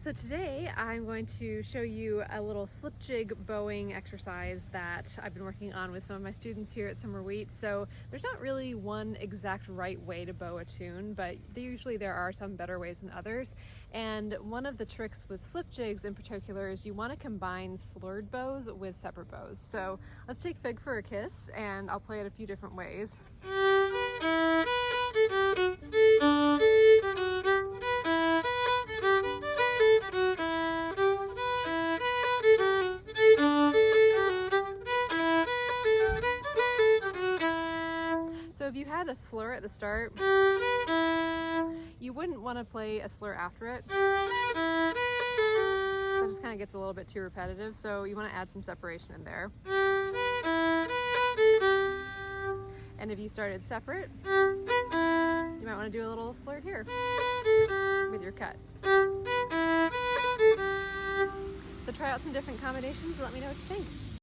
So today I'm going to show you a little slip jig bowing exercise that I've been working on with some of my students here at Summer Wheat. So there's not really one exact right way to bow a tune, but usually there are some better ways than others. And one of the tricks with slip jigs in particular is you want to combine slurred bows with separate bows. So let's take Fig for a Kiss and I'll play it a few different ways. So if you had a slur at the start, you wouldn't want to play a slur after it. That just kind of gets a little bit too repetitive, so you want to add some separation in there. And if you started separate, you might want to do a little slur here with your cut. So try out some different combinations and let me know what you think.